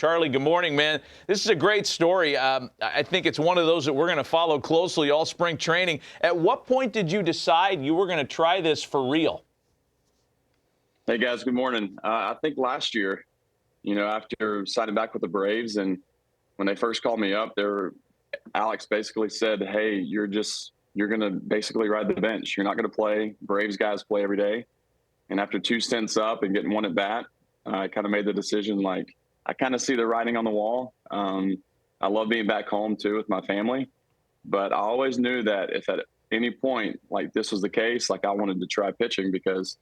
Charlie, good morning, man. This is a great story. I think it's one of those that we're going to follow closely all spring training. At what point did you decide you were going to try this for real? Hey, guys, good morning. I think last year, after signing back with the Braves, and when they first called me up, Alex basically said, hey, you're going to basically ride the bench. You're not going to play. Braves guys play every day. And after 2 stints up and getting one at bat, I kind of made the decision, like, I kind of see the writing on the wall. I love being back home, too, with my family. But I always knew that if at any point, like, this was the case, like, I wanted to try pitching because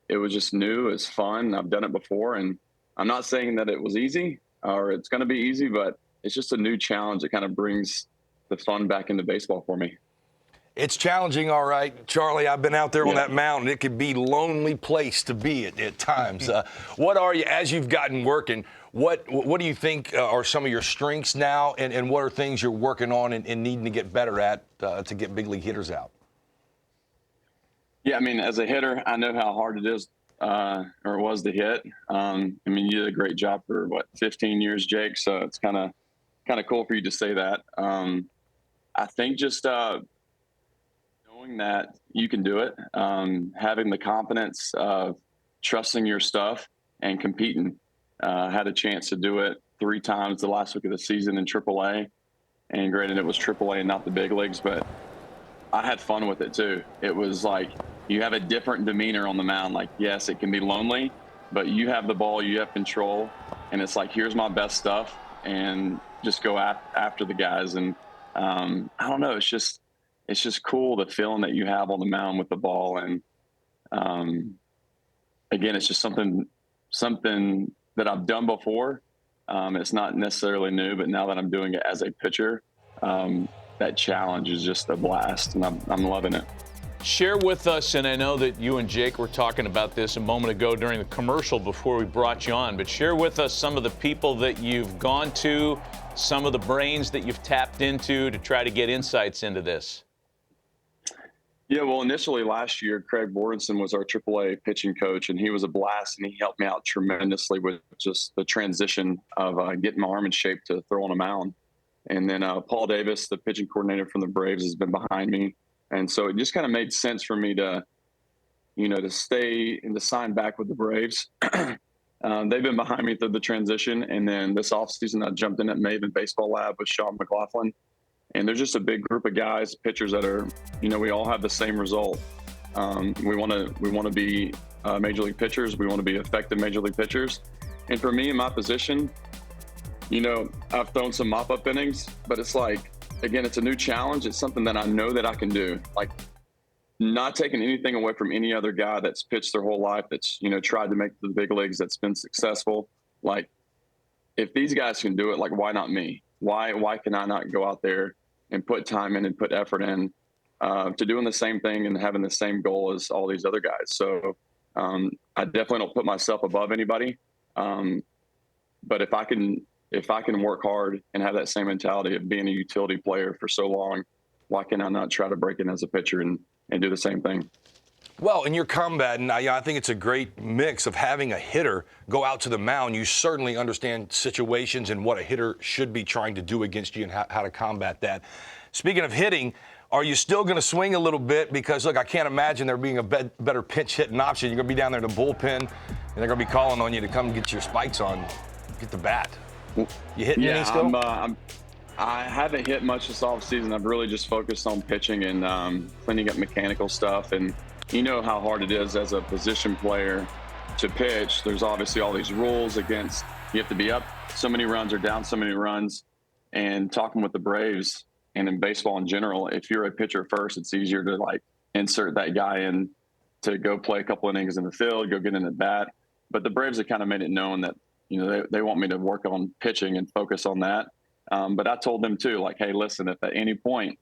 it was just new. It's fun. I've done it before. And I'm not saying that it was easy or it's going to be easy, but it's just a new challenge that kind of brings the fun back into baseball for me. It's challenging, all right. Charlie, I've been out there on that mound, and it could be a lonely place to be at times. What are you, as you've gotten working, what do you think are some of your strengths now, and what are things you're working on and needing to get better at to get big league hitters out? Yeah, I mean, as a hitter, I know how hard it is, or it was to hit. I mean, you did a great job for, 15 years, Jake, so it's kind of cool for you to say that. I think just knowing that you can do it, having the confidence of trusting your stuff and competing. Had a chance to do it 3 times the last week of the season in AAA, and granted it was AAA and not the big leagues, but I had fun with it too. It was like you have a different demeanor on the mound. Like, yes, it can be lonely, but you have the ball, you have control, and it's like, here's my best stuff, and just go after the guys. And I don't know, it's just cool, the feeling that you have on the mound with the ball. And again, it's just something that I've done before. It's not necessarily new, but now that I'm doing it as a pitcher, that challenge is just a blast, and I'm loving it. Share with us, and I know that you and Jake were talking about this a moment ago during the commercial before we brought you on, but share with us some of the people that you've gone to, some of the brains that you've tapped into to try to get insights into this. Yeah, well, initially last year, Craig Bordenson was our AAA pitching coach, and he was a blast, and he helped me out tremendously with just the transition of getting my arm in shape to throw on a mound. And then Paul Davis, the pitching coordinator from the Braves, has been behind me. And so it just kind of made sense for me to stay and to sign back with the Braves. They've been behind me through the transition. And then this offseason, I jumped in at Maven Baseball Lab with Sean McLaughlin. And there's just a big group of guys, pitchers that are, we all have the same result. We want to be major league pitchers. We want to be effective major league pitchers. And for me in my position, I've thrown some mop-up innings, but it's like, again, it's a new challenge. It's something that I know that I can do. Like, not taking anything away from any other guy that's pitched their whole life, that's, tried to make the big leagues, that's been successful. Like, if these guys can do it, like, why not me? Why can I not go out there and put time in and put effort in to doing the same thing and having the same goal as all these other guys? So I definitely don't put myself above anybody. But if I can work hard and have that same mentality of being a utility player for so long, why can I not try to break in as a pitcher and do the same thing? Well, in your combat, and I think it's a great mix of having a hitter go out to the mound. You certainly understand situations and what a hitter should be trying to do against you and how to combat that. Speaking of hitting, are you still going to swing a little bit? Because, look, I can't imagine there being a better pinch hitting option. You're going to be down there in the bullpen, and they're going to be calling on you to come get your spikes on, get the bat. You hitting any still? I haven't hit much this offseason. I've really just focused on pitching and cleaning up mechanical stuff. And you know how hard it is as a position player to pitch. There's obviously all these rules against, you have to be up so many runs or down so many runs. And talking with the Braves and in baseball in general, if you're a pitcher first, it's easier to like insert that guy in to go play a couple innings in the field, go get in at bat. But the Braves have kind of made it known that, they want me to work on pitching and focus on that. But I told them too, like, hey, listen, if at any point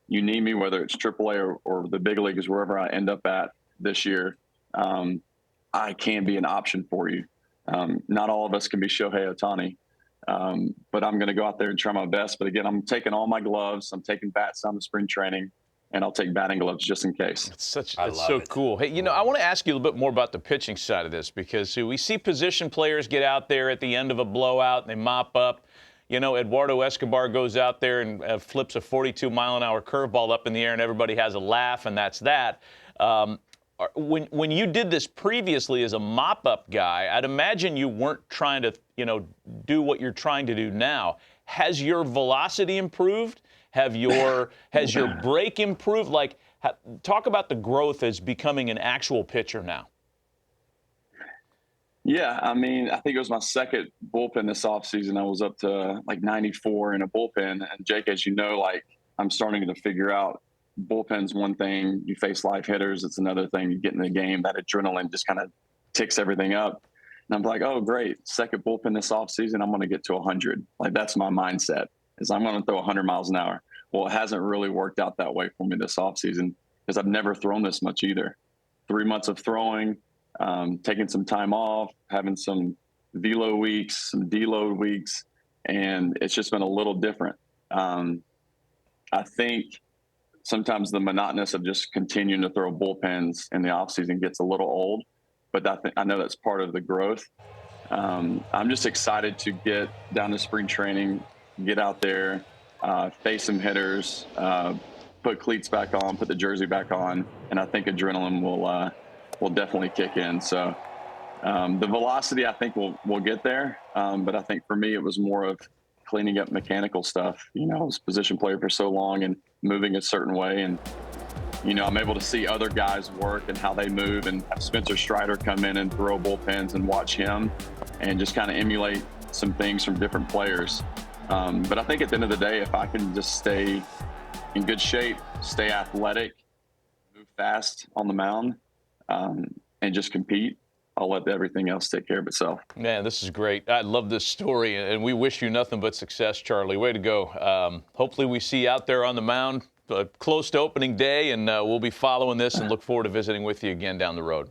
you need me, whether it's AAA or the big leagues, wherever I end up at this year, I can be an option for you. Not all of us can be Shohei Ohtani, but I'm going to go out there and try my best. But again, I'm taking all my gloves. I'm taking bats down to spring training. and I'll take batting gloves just in case. It's love so it. cool. Hey, I want to ask you a little bit more about the pitching side of this, because we see position players get out there at the end of a blowout and they mop up. Eduardo Escobar goes out there and flips a 42-mile-an-hour curveball up in the air, and everybody has a laugh, and that's that. When you did this previously as a mop-up guy, I'd imagine you weren't trying to, do what you're trying to do now. Has your velocity improved? Has your break improved? Talk about the growth as becoming an actual pitcher now. Yeah, I mean, I think it was my second bullpen this offseason. I was up to 94 in a bullpen. And Jake, as you know, I'm starting to figure out bullpen's one thing. You face live hitters. It's another thing. You get in the game. That adrenaline just kind of ticks everything up. And I'm like, oh, great. Second bullpen this offseason, I'm going to get to 100. That's my mindset, is I'm going to throw 100 miles an hour. Well, it hasn't really worked out that way for me this offseason, because I've never thrown this much either. 3 months of throwing, taking some time off, having some velo weeks, some deload weeks, and it's just been a little different. I think sometimes the monotonous of just continuing to throw bullpens in the offseason gets a little old, but I know that's part of the growth. I'm just excited to get down to spring training, get out there, face some hitters, put cleats back on, put the jersey back on, and I think adrenaline will definitely kick in. So the velocity, I think, will get there, but I think for me it was more of cleaning up mechanical stuff. I was a position player for so long and moving a certain way, and I'm able to see other guys work and how they move, and have Spencer Strider come in and throw bullpens and watch him and just kind of emulate some things from different players. But I think at the end of the day, if I can just stay in good shape, stay athletic, move fast on the mound, and just compete, I'll let everything else take care of itself. Man, this is great. I love this story, and we wish you nothing but success, Charlie. Way to go. Hopefully we see you out there on the mound close to opening day, and we'll be following this and look forward to visiting with you again down the road.